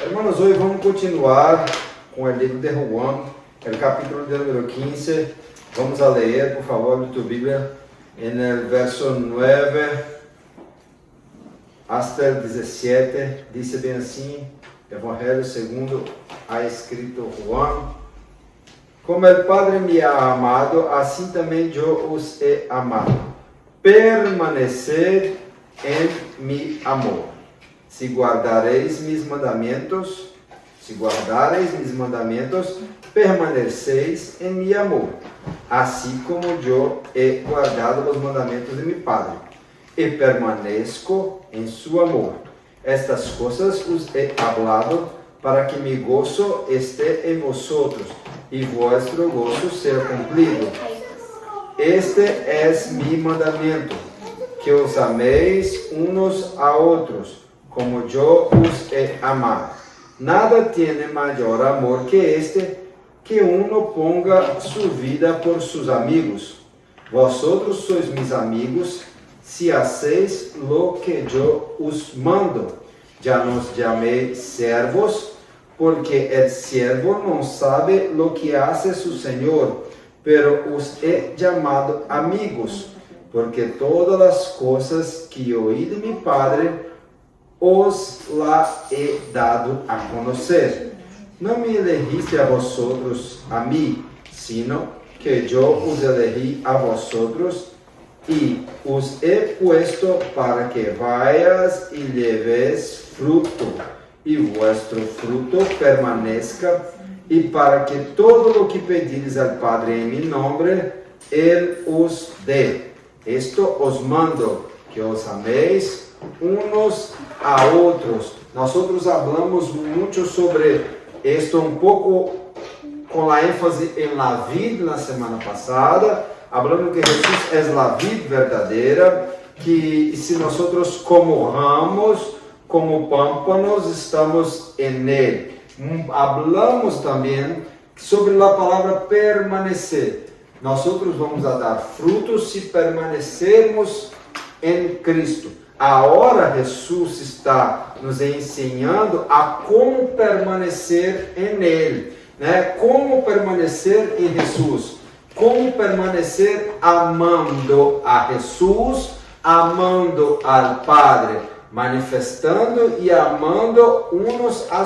Hermanos, hoy vamos a continuar con el libro de Juan, el capítulo de número 15. Vamos a leer, por favor, de tu Biblia, en el verso 9 hasta el 17. Dice bien así, Evangelio segundo ha escrito Juan. Como el Padre me ha amado, así también yo os he amado. Permaneced en mi amor. Si guardareis mis mandamientos, permaneceis en mi amor, así como yo he guardado los mandamientos de mi Padre, y permanezco en su amor. Estas cosas os he hablado para que mi gozo esté en vosotros y vuestro gozo sea cumplido. Este es mi mandamiento, que os améis unos a otros, como yo os he amado. Nada tiene mayor amor que este, que uno ponga su vida por sus amigos. Vosotros sois mis amigos, si hacéis lo que yo os mando. Ya no os llamé servos, porque el siervo no sabe lo que hace su Señor, pero os he llamado amigos, porque todas las cosas que oí de mi Padre os la he dado a conocer. No me elegiste a vosotros a mí, sino que yo os elegí a vosotros y os he puesto para que vayas y llevéis fruto, y vuestro fruto permanezca, y para que todo lo que pedires al Padre en mi nombre, Él os dé. Esto os mando, que os améis unos a otros. Nosotros hablamos mucho sobre esto, un poco con la énfasis en la vid la semana pasada, hablando que Jesús es la vid verdadera, que si nosotros como ramos, como pámpanos, estamos en Él. Hablamos también sobre la palabra permanecer. Nosotros vamos a dar frutos si permanecermos en Cristo. Agora Jesus está nos ensinando a como permanecer em Ele, né? Como permanecer em Jesus, como permanecer amando a Jesus, amando al Padre, manifestando e amando unos a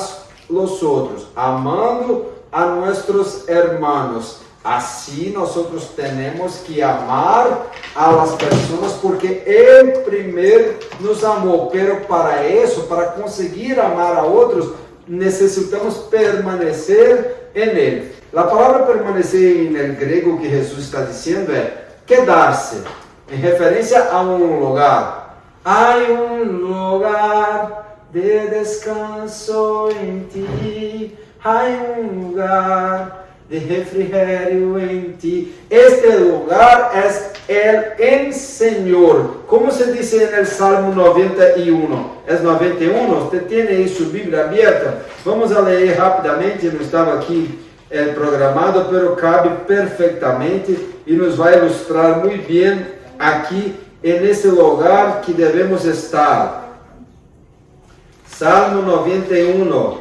los outros, amando a nossos hermanos. Assim, nós temos que amar a las pessoas porque Ele primeiro nos amou. Pero para isso, para conseguir amar a outros, necessitamos permanecer em Ele. A palavra permanecer em grego que Jesus está dizendo é quedar-se, em referência a um lugar. Há lugar de descanso em ti, há lugar de refrigerio en ti. Este lugar es el Señor. Como se dice en el Salmo 91? Es 91. Usted tiene ahí su Biblia abierta. Vamos a leer rápidamente. No estaba aquí programado, pero cabe perfectamente y nos va a ilustrar muy bien aquí en ese lugar que debemos estar. Salmo 91.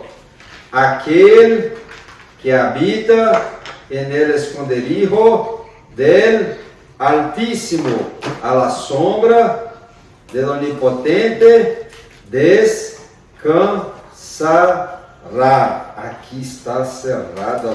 Aquel que habita en el esconderijo del Altísimo, a la sombra del Onipotente descansará. Aqui está cerrada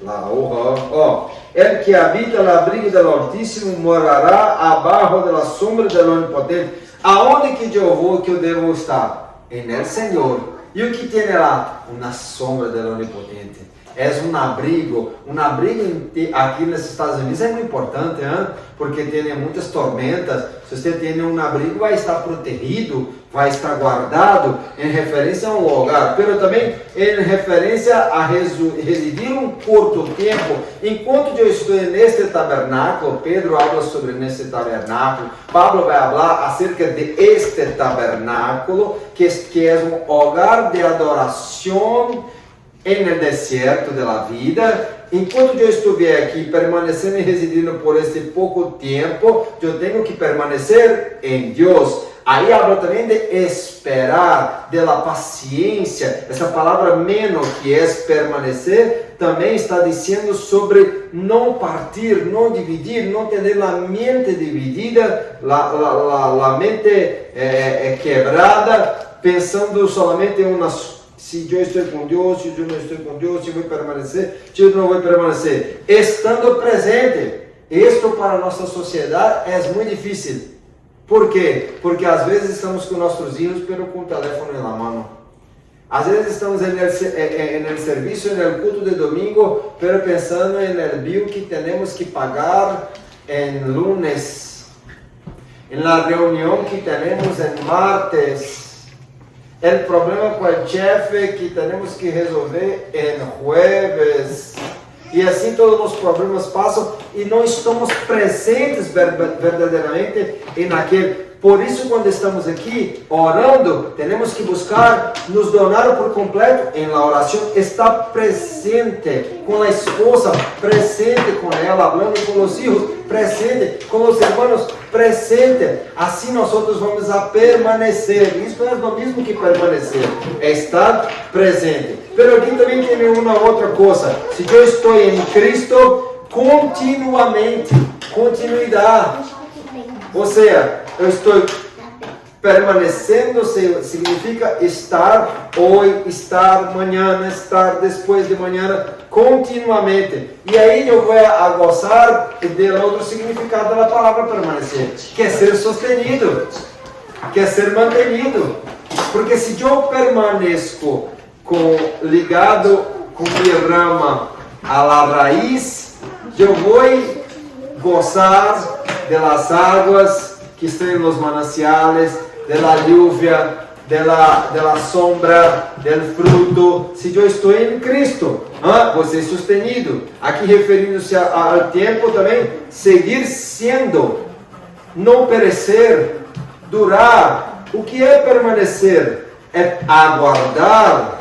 la hoja. El que habita al abrigo del Altísimo morará abajo de la sombra del Onipotente. Aonde que eu vou, que eu devo estar? En el Senhor. E o que tem lá? Uma sombra del Onipotente. É um abrigo aqui nos Estados Unidos é muito importante, hein? Porque tem muitas tormentas. Se você tem um abrigo, vai estar protegido, vai estar guardado em referência a um lugar, mas também em referência a residir um curto tempo. Enquanto eu estou neste tabernáculo, Pedro habla sobre neste tabernáculo, Pablo vai falar acerca de este tabernáculo, que é um lugar de adoração en el desierto de la vida. Enquanto eu estiver aqui permanecendo e residindo por este pouco tempo, eu tenho que permanecer em Deus. Aí habla também de esperar, de la paciencia. Essa palavra menos, que é permanecer, também está dizendo sobre não partir, não dividir, não ter a mente dividida, a mente quebrada, pensando solamente em umas. Se eu estou com Deus, se eu não estou com Deus, se eu vou permanecer, se eu não vou permanecer. Estando presente. Isto para a nossa sociedade é muito difícil. Por quê? Porque às vezes estamos com nossos filhos, pero com o telefone na mão. Às vezes estamos no serviço, no culto de domingo, pero pensando no bill que temos que pagar em lunes, na reunião que temos em martes, o problema com o chefe que temos que resolver em jueves. E assim todos os problemas passam e não estamos presentes verdadeiramente em aquele. Por isso, quando estamos aqui orando, temos que buscar nos donar por completo em la oração, estar presente com a esposa, presente com ela, falando com os filhos, presente com os irmãos, presente. Assim nós vamos a permanecer. Isso é o mesmo que permanecer, é estar presente. Mas aqui também tem uma outra coisa. Se eu estou em Cristo, continuamente, continuidade. Ou seja, eu estou permanecendo, significa estar hoje, estar amanhã, estar depois de amanhã, continuamente. E aí eu vou a gozar do outro significado da palavra permanecer, que é ser sustenido, que é ser mantenido. Porque se eu permaneço ligado com minha rama à la raiz, eu vou gozar de las águas que estão nos mananciales, de la lluvia, de la sombra, del fruto. Se eu estou em Cristo, vou ser sustenido. Aqui referindo-se ao tempo também, seguir sendo, não perecer, durar. O que é permanecer? É aguardar.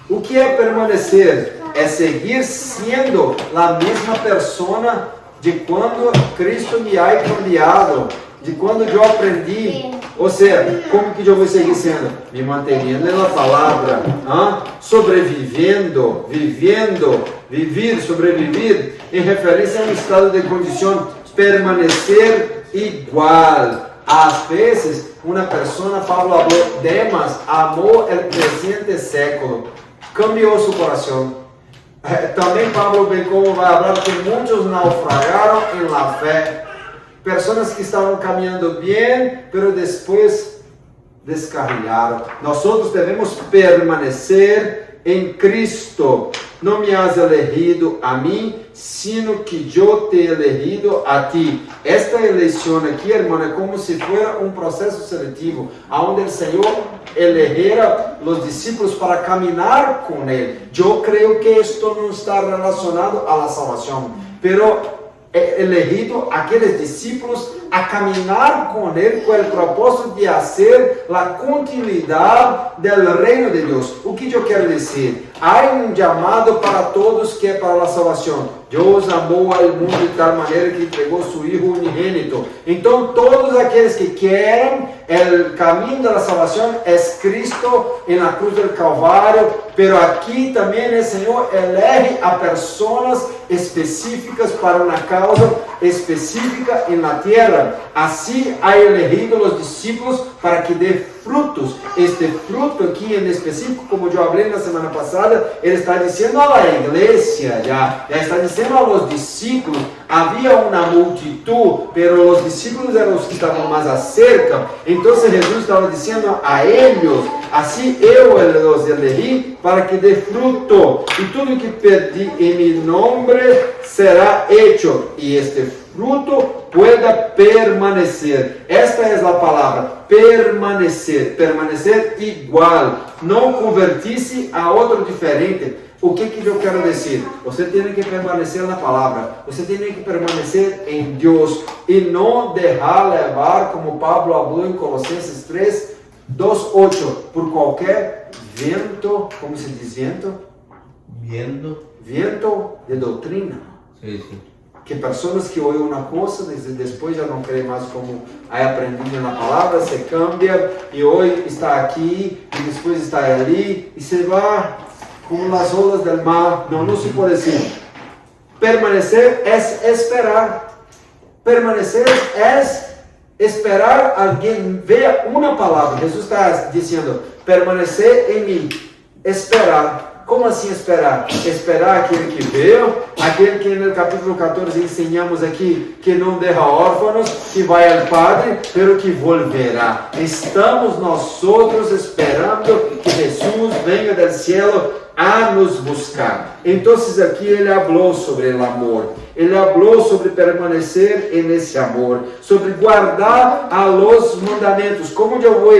O que é permanecer? É seguir sendo a mesma persona de quando Cristo me ha cambiado, de quando eu aprendi. Ou seja, como que eu vou seguir sendo? Me mantendo na palavra, sobrevivendo, vivir, sobreviver, em referência a um estado de condição, permanecer igual. Às vezes, uma pessoa, Pablo falou, Demas, amou o presente século, cambiou seu coração. Também Pablo bem como vai falar que muitos naufragaram em la fé. Pessoas que estavam caminhando bem, pero depois descarrilaram. Nós outros devemos permanecer em Cristo. Não me has elegido a mim, sino que eu te he elegido a ti. Esta eleição aqui, irmão, é como se fosse um processo seletivo, onde o Senhor elegera os discípulos para caminhar com Ele. Eu creio que isto não está relacionado à salvação, pero elegido aqueles discípulos a caminhar com Ele com o propósito de fazer a continuidade do reino de Deus. O que eu quero dizer? Há um chamado para todos que é para a salvação. Deus amou ao mundo de tal maneira que entregou seu Filho unigênito. Então, todos aqueles que querem o caminho da salvação é Cristo na cruz do Calvário, pero aqui também o Senhor elege a pessoas específicas para uma causa específica na terra. Assim, ha elegido os discípulos para que dê frutos. Este fruto aqui em específico, como eu falei na semana passada, ele está dizendo à igreja, já está dizendo aos discípulos. Havia uma multitud, pero os discípulos eram os que estavam mais acerca. Então Jesus estava dizendo a eles: assim eu os elegi para que dê fruto, e tudo que pedi em meu nome será hecho, e este fruto pueda permanecer. Esta é a palavra, permanecer, permanecer igual, não convertir-se a outro diferente. O que eu quero dizer? Você tem que permanecer na palavra, você tem que permanecer em Deus e não deixar levar, como Pablo falou em Colossenses 3, 2:8, por qualquer vento, como se diz vento? Viendo. Vento de doutrina. Sí, sí. que pessoas que ouvem uma coisa, depois já não creem mais como aí aprendido na palavra, se cambia, e hoje está aqui, e depois está ali, e se vai como as ondas do mar. Não se pode assim. Permanecer é esperar. Permanecer é esperar alguém ver uma palavra. Jesus está dizendo, permanecer em mim, esperar. Como assim esperar? Esperar aquele que veio, aquele que no capítulo 14 ensinamos aqui, que não deixa órfãos, que vai ao Padre, pero que volverá. Estamos nós outros esperando que Jesus venha do céu a nos buscar. Então aqui ele falou sobre o amor, ele falou sobre permanecer nesse amor, sobre guardar a los mandamentos. Como eu vou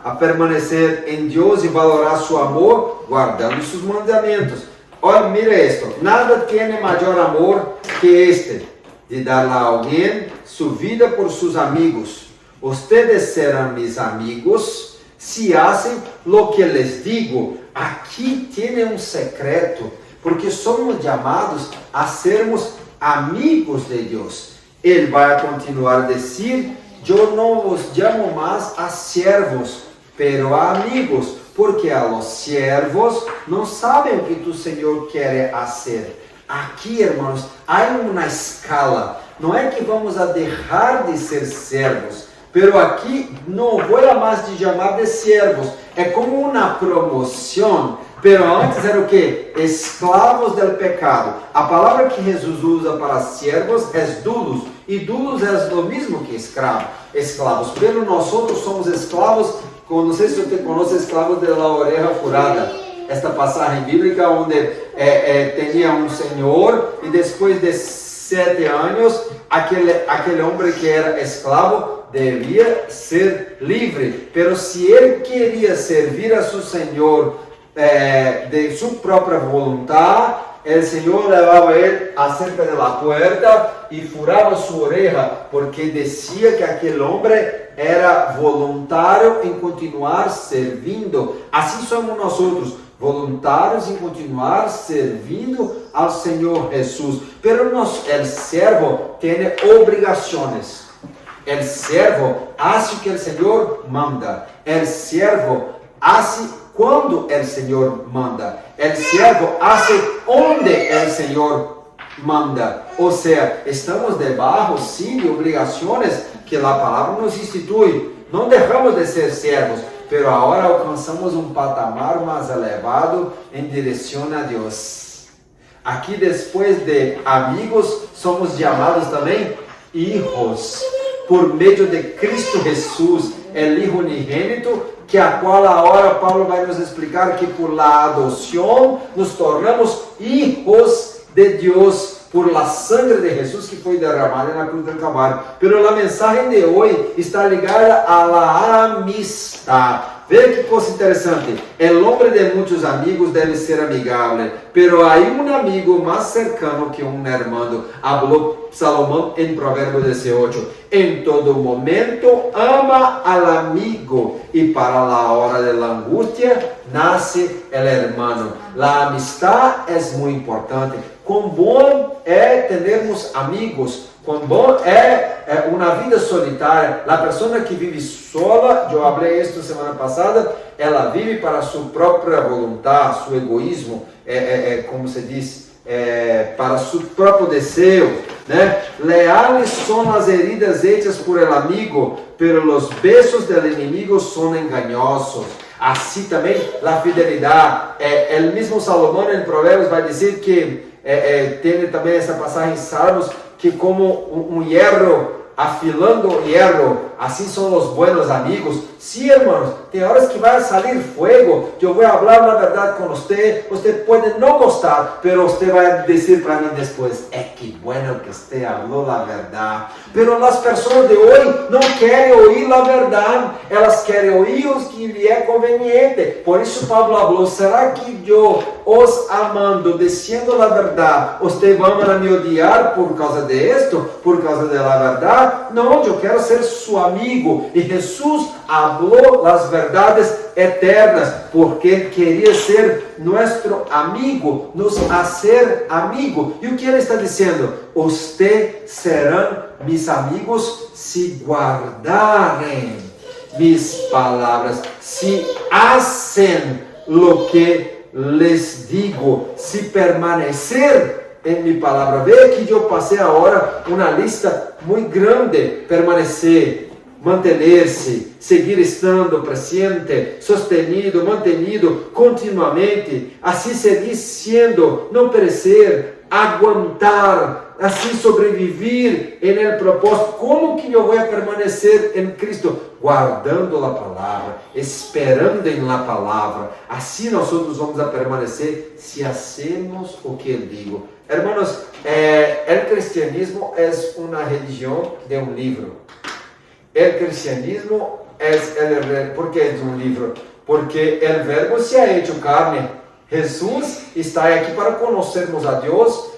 a permanecer em Deus e valorar seu amor, guardando seus mandamentos. Olha, mira isto, nada tem maior amor que este, de dar a alguém sua vida por seus amigos. Ustedes serão mis amigos se hacen lo que les digo. Aqui tem um secreto, porque somos chamados a sermos amigos de Deus. Ele vai continuar a dizer, eu não vos chamo mais a servos, pero a amigos, porque a los siervos não sabem o que tu Senhor quer fazer. Aqui, irmãos, há uma escala. Não é que vamos a deixar de ser servos, pero aqui não vou mais de chamar de servos. É como uma promoção. Pero antes era o que? Esclavos del pecado. A palavra que Jesus usa para servos é dulos. E dulos é o mesmo que escravos. Pero nós outros somos esclavos. Não sei se você conhece escravos de la oreja furada. Esta passagem bíblica onde tinha um senhor e depois de 7 anos aquele homem que era escravo devia ser livre. Pero se ele queria servir a seu senhor de sua própria vontade, o Senhor levava ele acerca da porta e furava sua oreja, porque dizia que aquele homem era voluntário em continuar servindo. Assim somos nós outros, voluntários em continuar servindo ao Senhor Jesus. Pero o servo tem obrigações. O servo faz o que o Senhor manda. O servo faz quando o Senhor manda. O servo faz onde o Senhor manda. Ou seja, estamos debaixo sim de obrigações que a palavra nos institui. Não deixamos de ser servos, pero agora alcançamos um patamar mais elevado em direção a Deus. Aqui, depois de amigos, somos chamados também hijos, por meio de Cristo Jesus, o Hijo unigênito, que a qual agora Paulo vai nos explicar que por la adoção nos tornamos hijos de Deus, por la sangre de Jesus que foi derramada na cruz do Calvário. Pero a mensagem de hoje está ligada a la amistad. Veja que coisa interessante. El hombre de muitos amigos deve ser amigável, pero há um amigo mais cercano que um hermano. Hablou Salomão em Provérbio 18. Em todo momento ama al amigo e para a hora de la angústia nasce el hermano. La amistad é muito importante. Quão bom é termos amigos. Quão bom é uma vida solitária. A pessoa que vive sola, eu falei isso semana passada, ela vive para sua própria vontade, seu egoísmo, como se diz, para seu próprio desejo, né? Leales são as heridas hechas por el amigo, pero los besos del inimigo são engañosos. Assim também a fidelidade. O mesmo Salomão em Provérbios vai dizer que tem também essa passagem em Salmos, que como um hierro afilando hierro, assim são os buenos amigos. Sim, irmãos, tem horas que vai sair fogo. Eu vou falar a verdade com você. Você pode não gostar, mas você vai dizer para mim depois: é que bueno que você falou a verdade. Mas as pessoas de hoje não querem ouvir a verdade. Elas querem ouvir o que lhe é conveniente. Por isso Pablo falou: será que eu, os amando, dizendo a verdade, vocês vão me odiar por causa de isto, por causa da verdade? verdad? No, yo quiero ser su amigo. Y Jesús habló las verdades eternas, porque Él quería ser nuestro amigo, nos hacer amigo. ¿Y o que Ele está dizendo? Ustedes serán mis amigos si guardarem mis palabras, si hacen lo que les digo, si permanecer en mi palabra. Veja que eu passei agora uma lista muito grande: permanecer, manter-se, seguir estando presente, sostenido, mantenido continuamente, assim seguir sendo, não perecer, aguentar, assim sobreviver em el propósito. Como que eu vou permanecer em Cristo? Guardando a palavra, esperando em la palavra. Assim nós outros vamos a permanecer se hacemos o que eu digo. Hermanos, o cristianismo é uma religião de um livro. O cristianismo ¿por qué es un libro? Porque el verbo se ha hecho carne. Jesús está aquí para conocernos a Dios,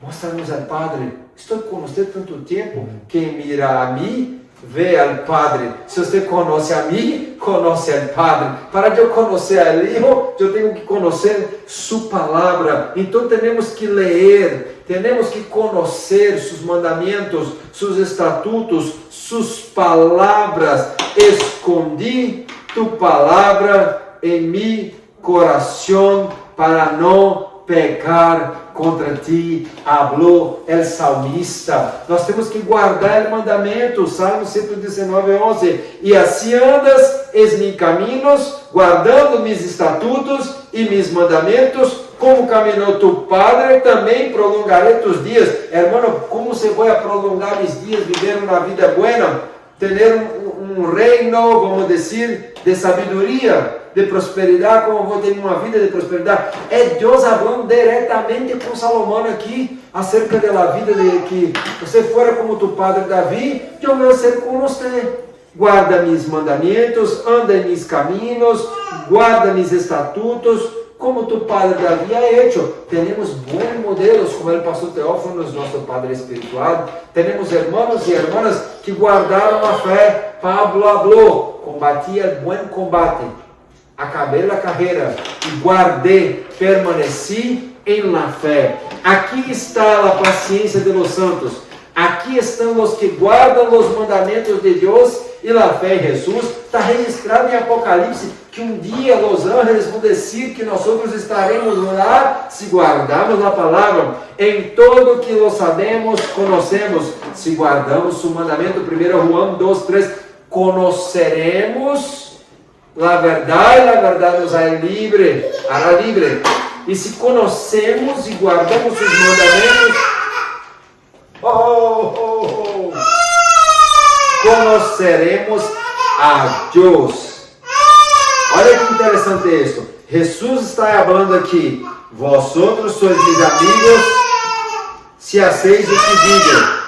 mostrarnos al Padre. Estoy con usted tanto tiempo que mira a mí, ve al Padre. Se usted conoce a mí, conoce al Padre. Para yo conocer al Hijo, yo tengo que conocer su palabra. Entonces tenemos que leer, tenemos que conocer sus mandamientos, sus estatutos, sus palabras. Escondí tu palabra en mi corazón para no pecar contra ti, hablou el salmista. Nós temos que guardar o mandamento, Salmo 119:11. E assim andas en mis caminos, guardando mis estatutos e mis mandamentos, como caminhou tu Padre, também prolongarei tus dias. Hermano, como se vai prolongar mis dias, viver uma vida buena, ter um reino, vamos dizer, de sabedoria, de prosperidade, como vou ter uma vida de prosperidade? É Deus falando diretamente com Salomão aqui, acerca da vida de que você fora como tu padre Davi, eu vou ser com você. Guarda mis mandamentos, anda em mis caminhos, guarda mis estatutos, como tu padre Davi ha hecho. Temos bons modelos, como o pastor Teófilo, nosso padre espiritual. Temos irmãos e irmãs que guardaram a fé. Pablo falou: combati o bom combate, acabei a carreira e guardei, permaneci em la fé. Aqui está a paciência de los santos. Aqui estão os que guardam os mandamentos de Deus e a fé em Jesus. Está registrado em Apocalipse que um dia os anjos vão dizer que nós outros estaremos lá se guardarmos a palavra. Em todo que lo sabemos, conhecemos, se guardamos o mandamento. 1 João 2:3. Conoceremos a verdade nos hará livre. E se conhecemos e guardamos os mandamentos, conoceremos a Deus. Olha que interessante isso. Jesus está falando aqui: vosotros sois mis amigos, se hacéis o que digo.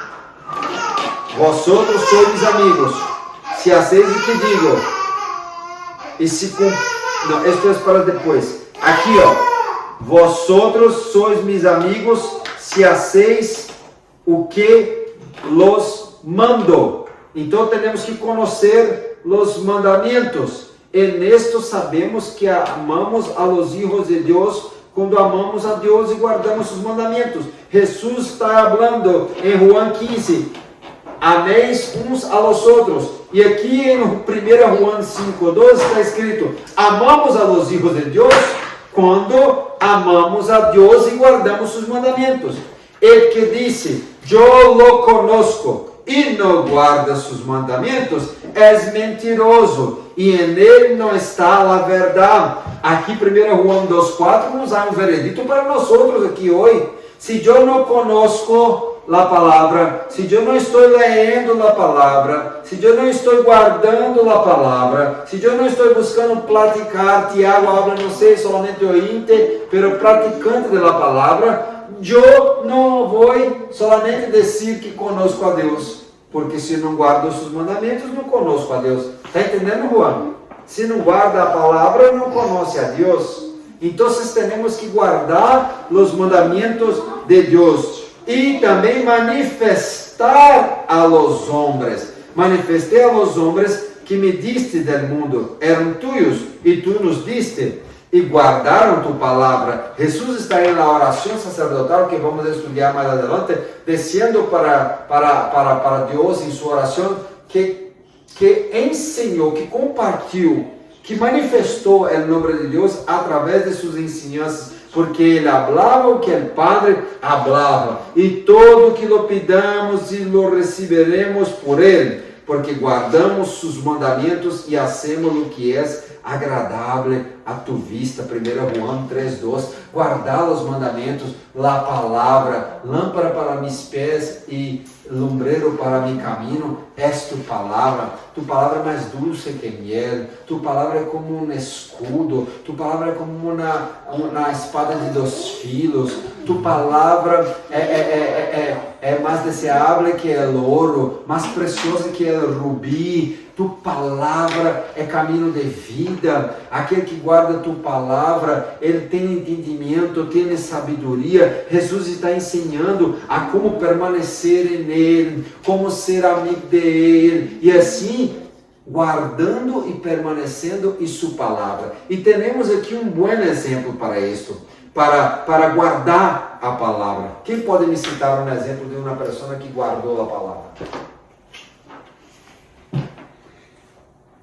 Vosotros sois mis amigos, se hacéis o que digo. E se não, esto é para depois. Aqui, vosotros sois mis amigos, se hacéis o que los mando. Então temos que conhecer os mandamentos. En esto sabemos que amamos a los hijos de Deus quando amamos a Deus e guardamos os mandamentos. Jesus está falando em João 15: améis uns a los outros. E aqui em 1 João 5:12 está escrito: amamos a los hijos de Deus quando amamos a Deus e guardamos os mandamentos. El que disse: eu lo conozco e não guarda seus mandamentos, é mentiroso, e em ele não está a verdade. Aqui 1 João 2:4 nos dá um veredito para nós outros aqui hoje. Se eu não conosco a palavra, se eu não estou lendo a palavra, se eu não estou guardando a palavra, se eu não estou buscando platicar, Tiago habla, não sei, solamente ointe, pero praticante da palavra, eu não vou solamente dizer que conosco a Deus, porque se não guardo os seus mandamentos, não conosco a Deus. Está entendendo, Juan? Se não guarda a palavra, não conhece a Deus. Então temos que guardar os mandamentos de Deus. e também manifestar a los hombres. Manifestei a los hombres que me diste del mundo, eram tuyos, e tu nos diste, e guardaram tu palavra. Jesus está aí na oração sacerdotal, que vamos estudar mais adelante, descendo para Deus em sua oração, que ensinou, que compartilhou, que manifestou o nome de Deus através de suas ensinanças, porque ele falava o que o Padre falava, e todo o que lo pidamos e lo receberemos por ele, porque guardamos seus mandamentos e hacemos o que é agradável a tu vista. 1 João 3:2. Guardar os mandamentos, a palavra, lâmpada para mis pés e lumbrero para mi caminho, é tu palavra. Tu palavra é mais dulce que miel, tu palavra é como um escudo, tu palavra é como uma espada de 2 filos, tu palavra é mais deseável que o ouro, mais preciosa que o rubi. Tu palavra é caminho de vida. Aquele que guarda tu palavra, ele tem entendimento, tem sabedoria. Jesus está ensinando a como permanecer nele, como ser amigo dele, e assim guardando e permanecendo em sua palavra. E temos aqui um bom exemplo para isso, para guardar a palavra. Quem pode me citar um exemplo de uma pessoa que guardou a palavra?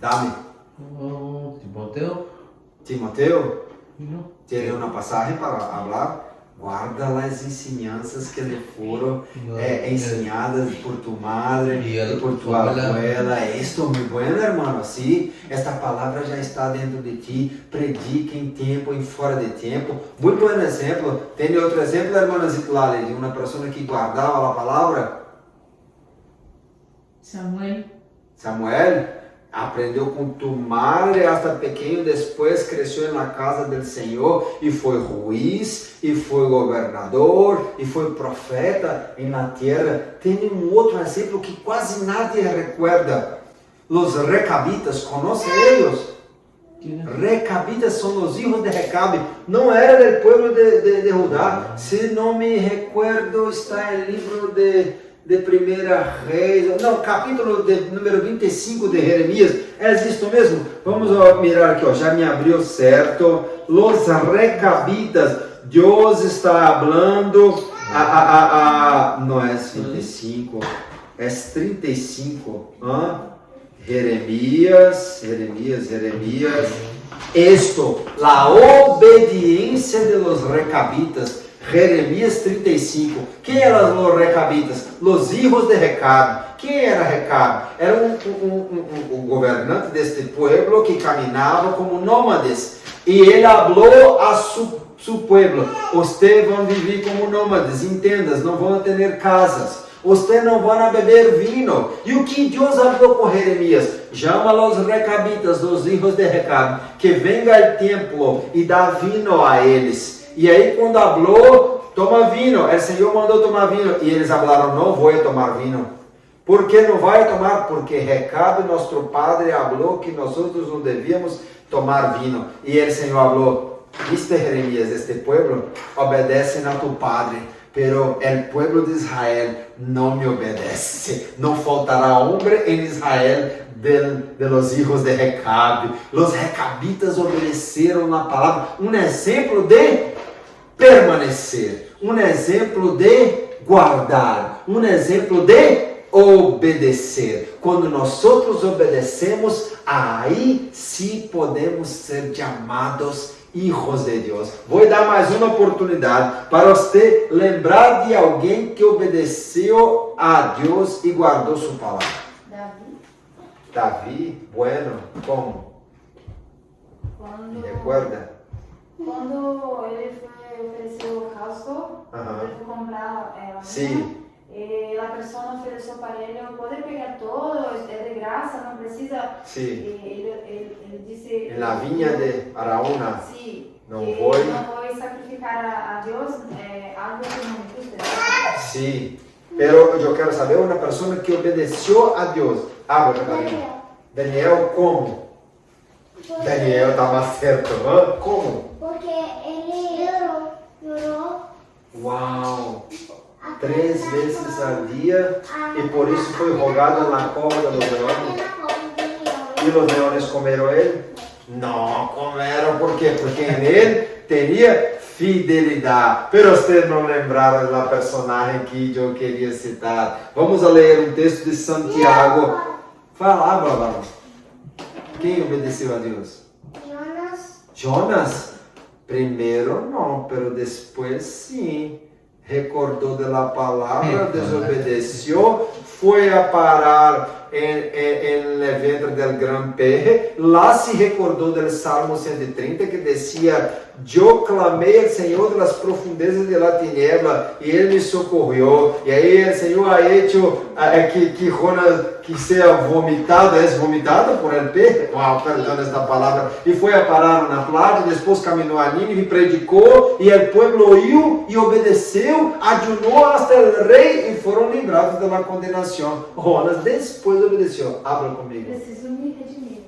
Dame. Timoteo. Tiene uma passagem para falar. Guarda as ensinanças que lhe foram ensinadas por tu madre e por tu abuela. Esto é muito bom, hermano. Sim, esta palavra já está dentro de ti. Predica em tempo e fora de tempo. Muito bom exemplo. Tem outro exemplo, hermana Zitlali, de uma pessoa que guardava a palavra? Samuel. Aprendeu com tu madre hasta pequeno, depois cresceu na casa do Senhor e foi juiz, e foi governador, e foi profeta na terra. Tem um outro exemplo que quase nadie recuerda. Os recabitas, conhecem eles? Recabitas são os filhos de Recabe, não era do povo de Judá. Se não me recuerdo, está no livro de Primeira Reis, não, capítulo número 25 de Jeremias. É isto mesmo? Vamos mirar aqui, já me abriu certo. Los recabitas, Deus está falando, não é 25, é 35, Jeremias. Esto, la obediência de los recabitas. Jeremias 35. Quem eram os recabitas? Os filhos de Recabe. Quem era Recabe? Era um governante deste pueblo que caminhava como nômades. E ele falou a seu pueblo: vocês vão viver como nômades em tendas, não vão ter casas. Vocês não vão beber vinho. E o que Deus falou com Jeremias? Chama os recabitas, os filhos de Recabe, que venga ao templo e dá vinho a eles. E aí quando falou, toma vinho, o Senhor mandou tomar vinho, e eles falaram, não vou tomar vinho. Por que não vai tomar? Porque Recabe, nosso padre, falou que nós não devíamos tomar vinho. E o Senhor falou, viste Jeremias, este pueblo obedece a tu padre, pero el pueblo de Israel não me obedece. Não faltará homem em Israel de los hijos de Recabe. Los recabitas obedeceram na palavra. Um exemplo de permanecer, um exemplo de guardar, um exemplo de obedecer. Quando nós outros obedecemos, aí sim podemos ser chamados hijos de Deus. Vou dar mais uma oportunidade para você lembrar de alguém que obedeceu a Deus e guardou sua palavra. Davi, bueno, como? Me recuerda? Quando ele foi oferecer o holocausto, ele foi comprar a Sim. E a pessoa ofereceu para ele, pode pegar todo, é de graça, não precisa. Sim. Ele disse. Na vinha de Araúna. Sim. Não foi. Não foi sacrificar a Deus, algo que não me custa. Sim. Pero eu quero saber uma pessoa que obedeceu a Deus. Daniel, como? Daniel estava certo. Como? Porque ele orou. Uau! 3 veces al día, y por eso fue jugado en la cova de los leones. ¿Y los leones comieron él? No comeram, por quê? Porque en él tenía fidelidad. Pero ustedes não lembraram da personagem que eu queria citar. Vamos a ler um texto de Santiago. Fala, Bárbara. Quem obedeceu a Deus? Jonas? Primeiro não, pero depois sim. Recordou da palavra, desobedeceu, foi a parar em ventre del gran pez. Lá se recordou do Salmo 130 que dizia: eu clamei ao Senhor das profundezas de la tiniebla e Ele me socorreu. E aí o Senhor ha hecho que Jonas que seja vomitado, vomitado por el pez. Uau, perdão esta palavra. E foi a parar na playa, depois caminhou a Nínive e predicou, e o povo ouviu e obedeceu, ayunou hasta el rei e foram livrados da condenação. Jonas depois obedeceu. Abra comigo. Preciso me redimir.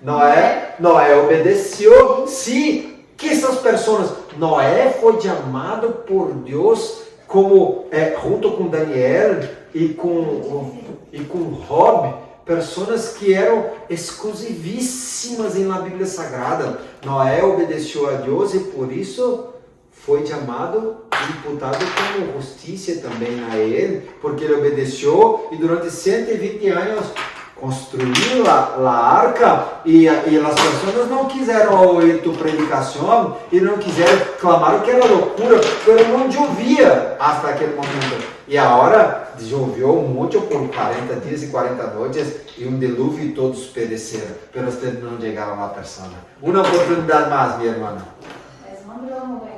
Noé obedeceu. Sim, que essas pessoas, Noé foi chamado por Deus como junto com Daniel e com Job, pessoas que eram exclusivíssimas na Bíblia Sagrada. Noé obedeceu a Deus e por isso foi chamado e imputado como justiça também a ele, porque ele obedeceu e durante 120 anos construiu a arca e as pessoas não quiseram ouvir tua predicação e não quiseram, clamaram que era loucura, mas não chovia até aquele momento. E agora choveu muito por 40 dias e 40 noites e dilúvio e todos pereceram, mas vocês não chegaram à pessoa. Uma oportunidade mais, minha irmã. És um homem.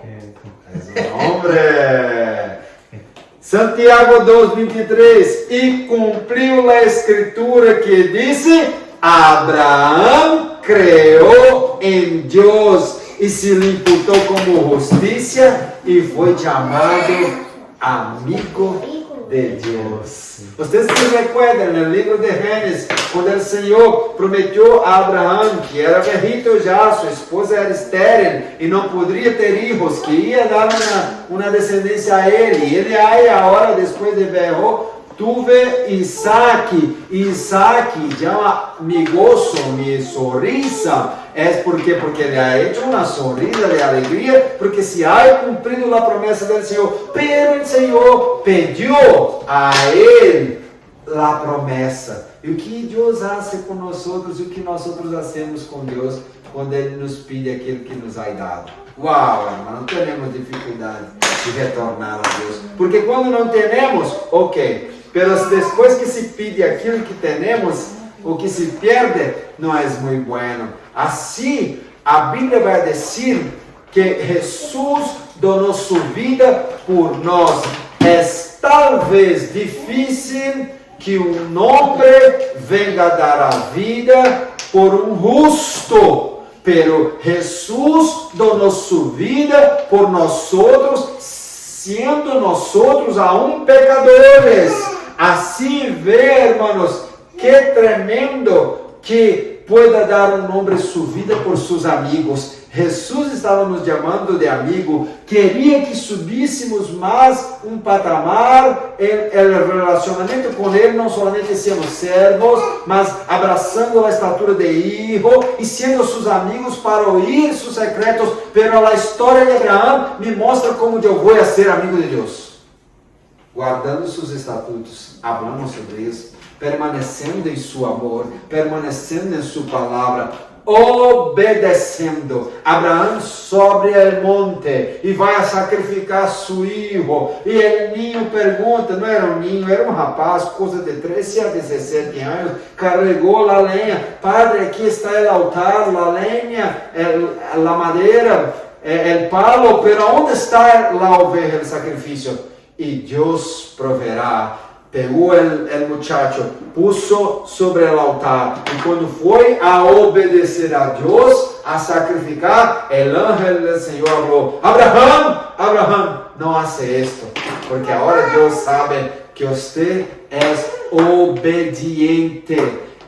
Santiago 2:23, e cumpriu a escritura que disse: Abraão creou em Deus e se lhe imputou como justiça e foi chamado amigo de Deus. Vocês se recuerdan no livro de Gênesis, quando o Senhor prometeu a Abraão, que era velhito já, sua esposa era estéril e não poderia ter filhos, que ia dar uma descendência a ele. E ele aí, agora, depois de velho, tuve Isaac. Isaac já me gozo, me sorrisa. Porque ele ha hecho uma sorrisa de alegria, porque se ha cumprido a promessa do Senhor. Pero o Senhor pediu a ele a promessa. E o que Deus faz com nós outros, e o que nós outros fazemos com Deus quando Ele nos pede aquilo que nos ha dado. Uau, irmão, não temos dificuldade de retornar a Deus. Porque quando não temos, ok. Mas depois que se pede aquilo que temos, o que se perde não é muito bueno. Assim, a Bíblia vai dizer que Jesus donou sua vida por nós. É talvez difícil que um homem venga dar a vida por um justo, pero Jesus donou sua vida por nós outros, sendo nós outros aún pecadores. Assim vê, irmãos, que tremendo que pueda dar um homem sua vida por seus amigos. Jesus estava nos chamando de amigo, queria que subíssemos mais um patamar em relacionamento com Ele, não somente sendo servos, mas abraçando a estatura de hijo e sendo seus amigos para ouvir seus secretos. Pero a história de Abraão me mostra como eu vou ser amigo de Deus. Guardando seus estatutos, hablamos sobre isso, permanecendo em seu amor, permanecendo em sua palavra, obedecendo. Abraão sobe o monte e vai sacrificar seu filho. E o ninho pergunta, não era um ninho, era um rapaz, coisa de 13 a 17 anos, carregou a lenha. Padre, aqui está o altar, a lenha, a madeira, o palo, pero onde está a oveja do sacrifício? E Deus proverá. Pegou o muchacho, puso sobre o altar, e quando foi a obedecer a Deus, a sacrificar, o ángel do Senhor falou: Abraão, Abraão, não hace esto, porque agora Deus sabe que você é obediente.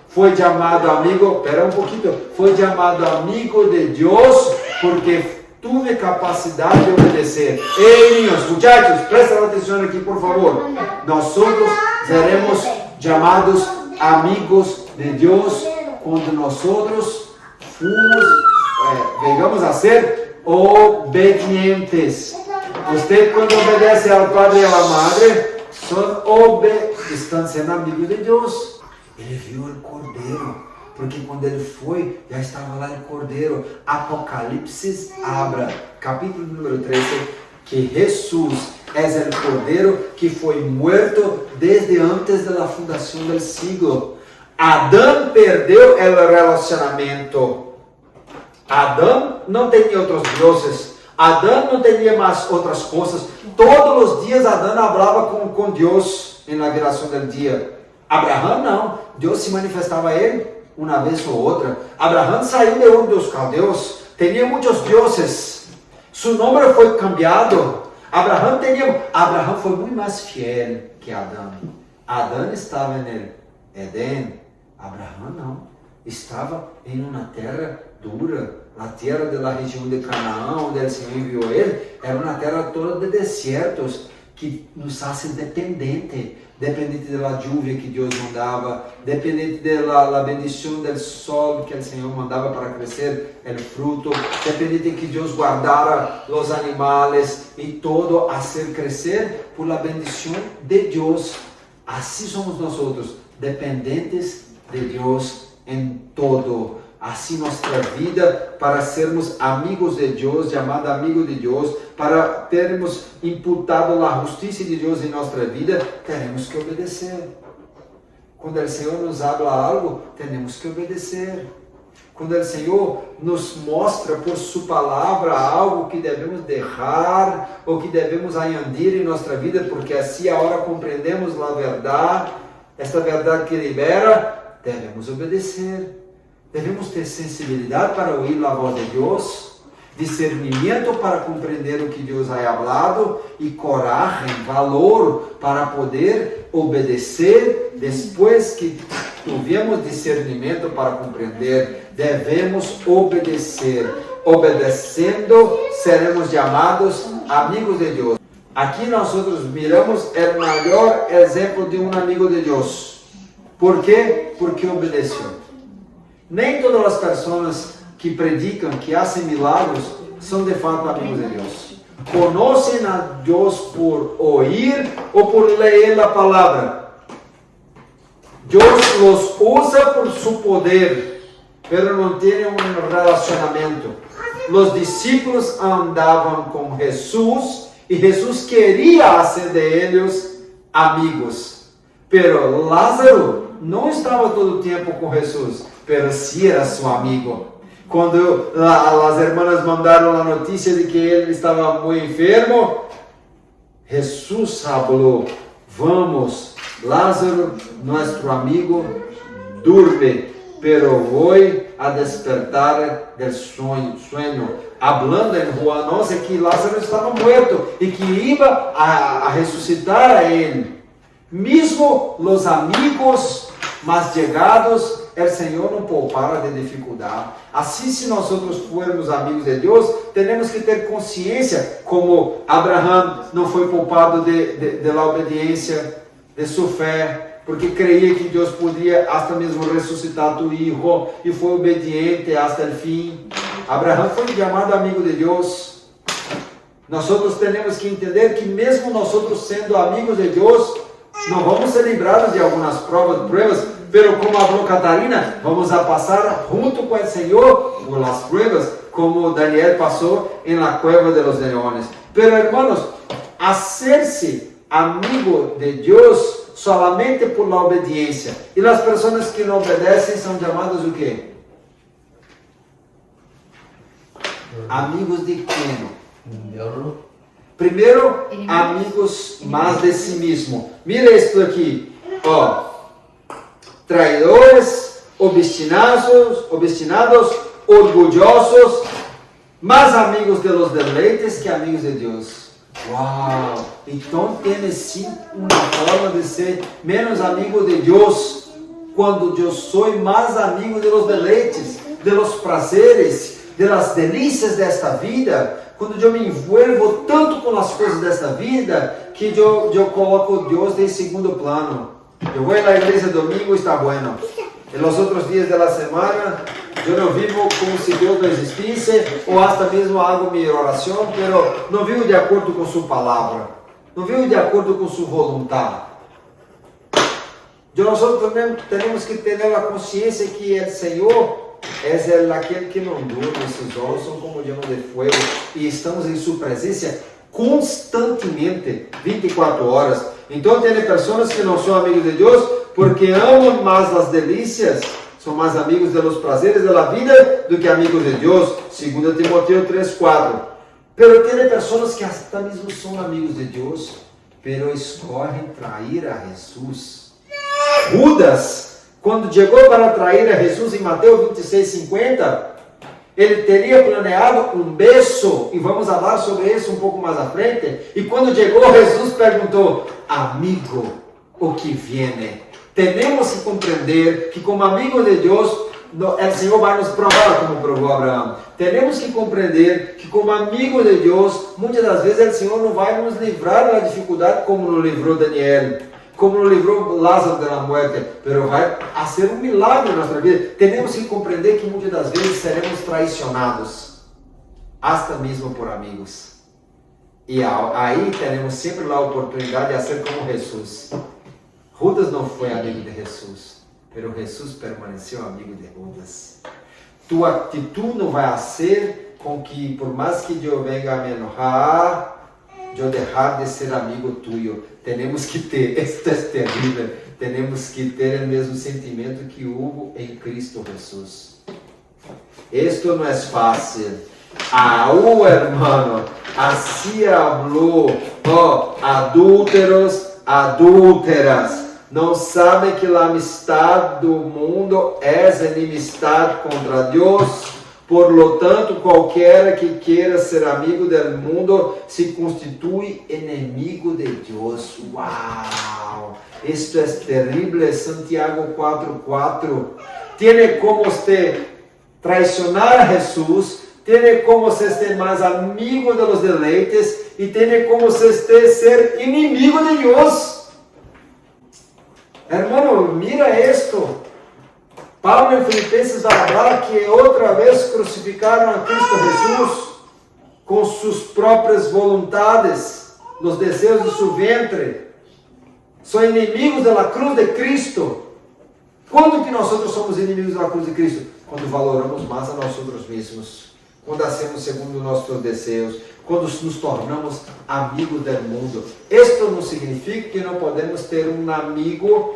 Foi chamado amigo, espera um pouquinho, foi chamado amigo de Deus, porque tuve capacidad de obedecer. Hey niños, muchachos, presten atención aquí por favor. Nosotros seremos llamados amigos de Dios cuando nosotros vengamos a ser obedientes. Usted cuando obedece al padre y a la madre, están siendo amigos de Dios. Ele viu o cordeiro, porque quando ele foi, já estava lá o cordeiro. Apocalipse habla, capítulo número 13, que Jesus é o cordeiro que foi muerto desde antes da fundação do siglo. Adão perdeu o relacionamento. Adão não tinha outros deuses. Adão não tinha mais outras coisas. Todos os dias Adão falava com Deus na viração do dia. Abraão não. Deus se manifestava a ele uma vez ou outra. Abraão saiu de dos caldeus. Tinha muitos deuses. Seu nome foi cambiado. Abraão foi muito mais fiel que Adão. Adão estava no Edém. Abraão não. Estava em uma terra dura. A terra da região de Canaã, onde o Senhor enviou ele, era uma terra toda de desertos, que nos faz dependente da lluvia que Deus mandava, dependente da bendição do sol que o Senhor mandava para crescer o fruto, dependente de que Deus guardara os animais e todo a ser crescer por la bendição de Deus. Assim somos nós outros, dependentes de Deus em todo. Assim nossa vida, para sermos amigos de Deus, chamado amigo de Deus, para termos imputado a justiça de Deus em nossa vida, teremos que obedecer. Quando o Senhor nos habla algo, temos que obedecer. Quando o Senhor nos mostra por sua palavra algo que devemos deixar, ou que devemos añadir em nossa vida, porque assim agora compreendemos a verdade, esta verdade que libera, devemos obedecer. Devemos ter sensibilidade para ouvir a voz de Deus, discernimento para compreender o que Deus ha falado e coragem, valor para poder obedecer. Depois que tivemos discernimento para compreender, devemos obedecer. Obedecendo, seremos chamados amigos de Deus. Aqui nós miramos o maior exemplo de um amigo de Deus. Por quê? Porque obedeceu. Nem todas as pessoas que predicam, que fazem milagros, são de fato amigos de Deus. Conhecem a Deus por ouvir ou por ler a palavra. Deus los usa por su poder, mas não têm um relacionamento. Os discípulos andavam com Jesus e Jesus queria fazer de eles amigos. Pero Lázaro não estava todo o tempo com Jesus, pero sí era seu amigo. Quando as irmãs mandaram a notícia de que ele estava muito enfermo, Jesus falou: vamos, Lázaro, nosso amigo, durme, pero voy a despertar del sueño. Hablando em Juan 11 que Lázaro estava morto e que iba a ressuscitar a ele. Mesmo os amigos mais chegados, o Senhor não poupara de dificuldade. Assim, se nós formos amigos de Deus, temos que ter consciência, como Abraão não foi poupado da obediência, de sua fé, porque creia que Deus podia até mesmo ressuscitar tu filho, e foi obediente até o fim. Abraão foi chamado amigo de Deus. Nós temos que entender que mesmo nós sendo amigos de Deus, não vamos ser livrados de algumas pruebas, pero como falou Catarina, vamos a passar junto com o Senhor por las pruebas, como Daniel passou em la cueva de los leones. Pero hermanos, hacerse amigo de Deus solamente por la obediência. E as pessoas que não obedecem são chamadas o quê? Amigos de quem? Primeiro, amigos mais de si mesmo. Mira isto aqui, traidores, obstinados, orgulhosos, mais amigos de los deleites que amigos de Deus. Uau! Então tem sim uma forma de ser menos amigo de Deus, quando eu sou mais amigo de los deleites, de los prazeres, de las delícias desta vida, quando eu me envolvo tanto com as coisas desta vida, que eu coloco Deus em segundo plano. Eu vou na igreja domingo, está bueno. E nos outros dias da semana, eu não vivo como se Deus não existisse, ou até mesmo hago minha oração, mas não vivo de acordo com sua palavra, não vivo de acordo com sua vontade. Nós temos que ter a consciência que o Senhor é aquele que não dorme, seus olhos são como llamas de fogo, e estamos em sua presença constantemente, 24 horas. Então, tem pessoas que não são amigos de Deus porque amam mais as delícias, são mais amigos dos prazeres da vida do que amigos de Deus, segundo Timoteo 3:4. Pero tem pessoas que até mesmo são amigos de Deus, pero escolhem trair a Jesus. Judas, quando chegou para trair a Jesus em Mateus 26:50, ele teria planeado um beijo, e vamos falar sobre isso um pouco mais à frente. E quando chegou, Jesus perguntou: amigo, o que viene? Temos que compreender que, como amigo de Deus, o Senhor vai nos provar, como provou Abraão. Temos que compreender que, como amigo de Deus, muitas das vezes o Senhor não vai nos livrar da dificuldade, como nos livrou Daniel, como nos livrou Lázaro da morte, mas vai fazer um milagre na nossa vida. Temos que compreender que muitas das vezes seremos traicionados, até mesmo por amigos. E aí teremos sempre a oportunidade de ser como Jesus. Judas não foi amigo de Jesus, mas Jesus permaneceu amigo de Judas. Tua atitude não vai ser com que, por mais que eu venha a me enojar, eu deixar de ser amigo tuyo. Temos que ter, isto é terrível, temos que ter o mesmo sentimento que houve em Cristo Jesus. Isto não é fácil. Hermano, assim falou, adúlteros, adúlteras, não sabem que a amistade do mundo é inimistade contra Deus? Por lo tanto, qualquer que queira ser amigo do mundo se constitui inimigo de Deus. Uau! Isto é terrível. Santiago 4:4. Tiene como você traicionar a Jesus, tiene como você ser mais amigo de los deleites e tiene como você ser inimigo de Deus. Hermano, mira esto. Paulo em Filipenses vai falar que outra vez crucificaram a Cristo Jesus com suas próprias vontades, nos desejos de seu ventre. São inimigos da cruz de Cristo. Quando que nós somos inimigos da cruz de Cristo? Quando valoramos mais a nós mesmos, quando hacemos segundo nossos desejos, quando nos tornamos amigos do mundo. Isto não significa que não podemos ter um amigo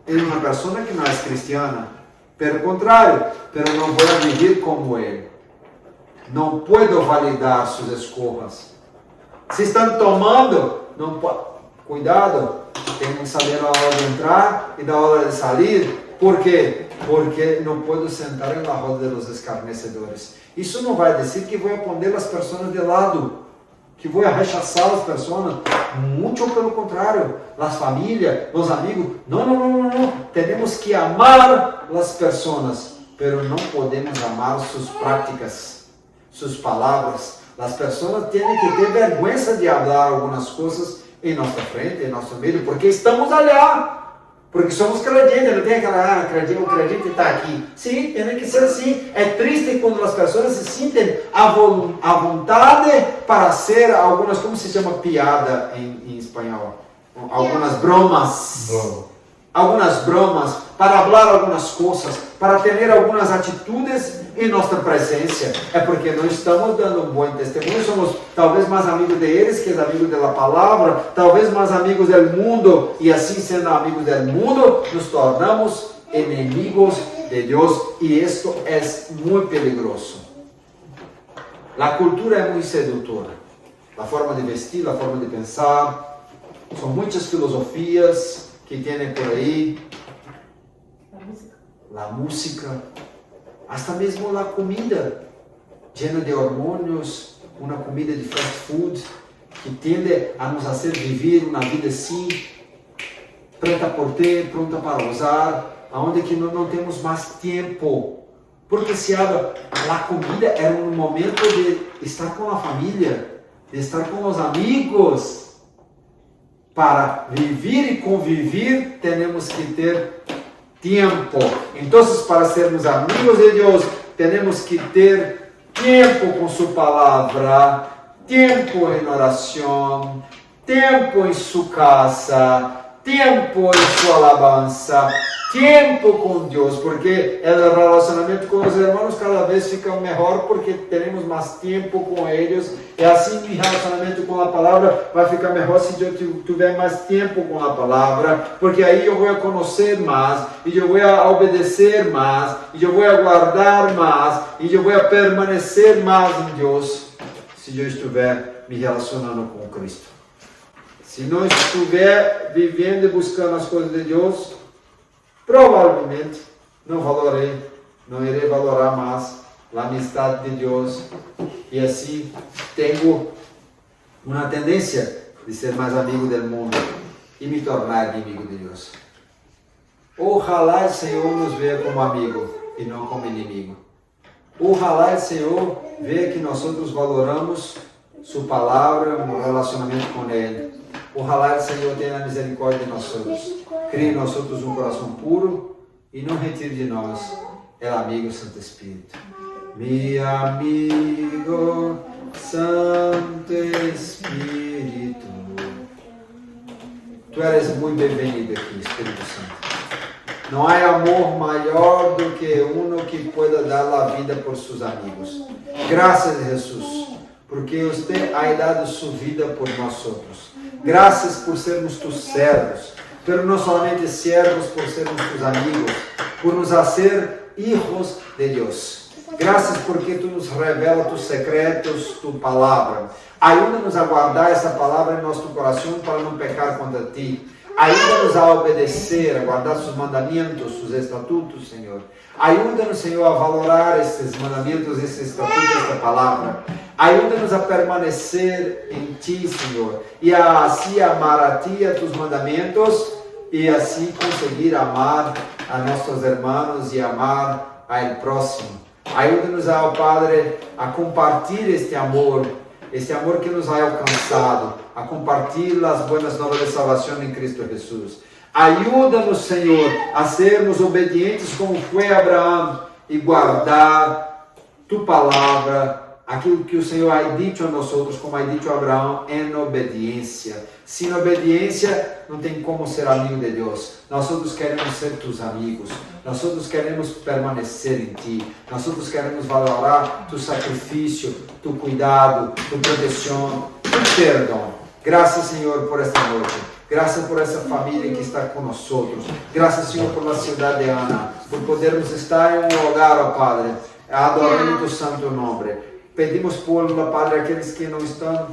em uma pessoa que não é cristiana. Pelo contrário, pero não vou viver como ele. Não puedo validar suas escolhas. Se estão tomando, não pode. Cuidado, tem que saber a hora de entrar e da hora de sair. Por quê? Porque não posso sentar na roda dos escarnecedores. Isso não vai dizer que vou poner as pessoas de lado, que vou rechaçar as pessoas. Muito pelo contrário, as famílias, os amigos. Não. Temos que amar as pessoas, mas não podemos amar suas práticas, suas palavras. As pessoas têm que ter vergonha de falar algumas coisas em nossa frente, em nosso meio, porque estamos ali. Porque somos crentes, não tem aquela, o crente está aqui. Sim, tem que ser assim. É triste quando as pessoas se sentem à vontade para ser algumas, como se chama piada em espanhol? Algumas bromas. Algumas bromas, para falar algumas coisas, para ter algumas atitudes em nossa presença. É porque não estamos dando um bom testemunho, somos talvez mais amigos deles que amigos da palavra, talvez mais amigos do mundo, e assim sendo amigos do mundo, nos tornamos inimigos de Deus, e isto é muito peligroso. A cultura é muito sedutora, a forma de vestir, a forma de pensar, são muitas filosofias que tem por aí, a música, até mesmo a comida, llena de hormônios, uma comida de fast food, que tende a nos fazer viver uma vida assim, pronta por ter, pronta para usar, onde que não temos mais tempo Porque se habla, a comida era um momento de estar com a família, de estar com os amigos. Para viver e conviver, temos que ter tempo. Então, para sermos amigos de Deus, temos que ter tempo com sua palavra, tempo em oração, tempo em sua casa, tempo em sua alabança, tempo com Deus, porque o relacionamento com os irmãos cada vez fica melhor porque temos mais tempo com eles, e assim o relacionamento com a palavra vai ficar melhor se eu tiver mais tempo com a palavra, porque aí eu vou conhecer mais, e eu vou obedecer mais, e eu vou guardar mais, e eu vou permanecer mais em Deus, se eu estiver me relacionando com Cristo. Se não estiver vivendo e buscando as coisas de Deus, provavelmente não irei valorar mais a amizade de Deus, e assim tenho uma tendência de ser mais amigo do mundo e me tornar inimigo de Deus. Ojalá o Senhor nos veja como amigo e não como inimigo. Ojalá o Senhor veja que nós valoramos sua palavra, um relacionamento com Ele. Ojalá o Senhor tenha misericórdia de nós, crie em nós um coração puro e não retire de nós o amigo Santo Espírito. Mi amigo Santo Espírito, tu eres muito bem-vindo aqui, Espírito Santo. Não há amor maior do que um que pueda dar a vida por seus amigos. Graças a Jesus, porque você ha dado sua vida por nós outros. Graças por sermos tus servos, pero não somente servos por sermos tus amigos, por nos fazer hijos de Deus. Graças porque tu nos revela tus secretos, tu palavra. Ajuda-nos a guardar essa palavra em nosso coração para não pecar contra ti. Ajuda-nos a obedecer, a guardar seus mandamentos, seus estatutos, Senhor. Ajuda-nos, Senhor, a valorar esses mandamentos, esses estatutos, esta palavra. Ajuda-nos a permanecer em Ti, Senhor, e a assim amar a Ti e a Tus mandamentos, e assim conseguir amar a nossos irmãos e amar ao próximo. Ajuda-nos, Padre, a compartilhar este amor que nos ha alcançado, a compartilhar as boas novas de salvação em Cristo Jesus. Ajuda-nos, Senhor, a sermos obedientes como foi Abraão e guardar Tu palavra, aquilo que o Senhor ha dito a nós outros, como ha dito a Abraão, em obediência. Sem obediência, não tem como ser amigo de Deus. Nós outros queremos ser Tus amigos. Nós outros queremos permanecer em Ti. Nós outros queremos valorar Tu sacrifício, Tu cuidado, Tu proteção, Tu perdão. Graças, Senhor, por esta noite. Graças por essa família que está com nós outros. Graças, Senhor, por a cidade de Ana, por podermos estar em um lugar, ó Padre, adorando Tu santo nome. Pedimos por, Padre, aqueles que não estão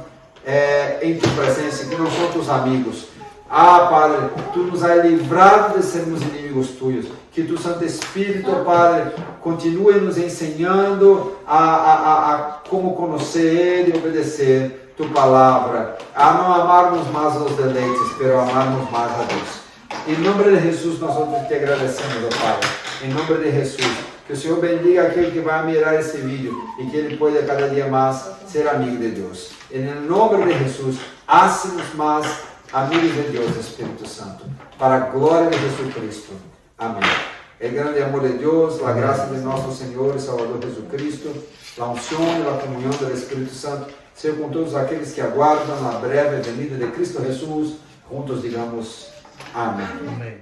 em Tu presença, que não são Tus amigos. Padre, Tu nos has livrado de sermos inimigos Tuyos. Que Tu Santo Espírito, Padre, continue nos ensinando a como conhecer Ele e obedecer Tu palavra. A não amarmos mais os deleites, pero amarmos mais a Deus. Em nome de Jesus, nós te agradecemos, ó Pai. Em nome de Jesus. Que o Senhor bendiga aquele que vai mirar esse vídeo e que ele possa cada dia mais ser amigo de Deus. Em nome de Jesus, hace-nos mais amigos de Deus, Espírito Santo, para a glória de Jesus Cristo. Amém. El grande amor de Deus, a graça de nosso Senhor e Salvador Jesus Cristo, a unção e a comunhão do Espírito Santo, seja com todos aqueles que aguardam a breve venida de Cristo Jesus. Juntos digamos amém. Amém.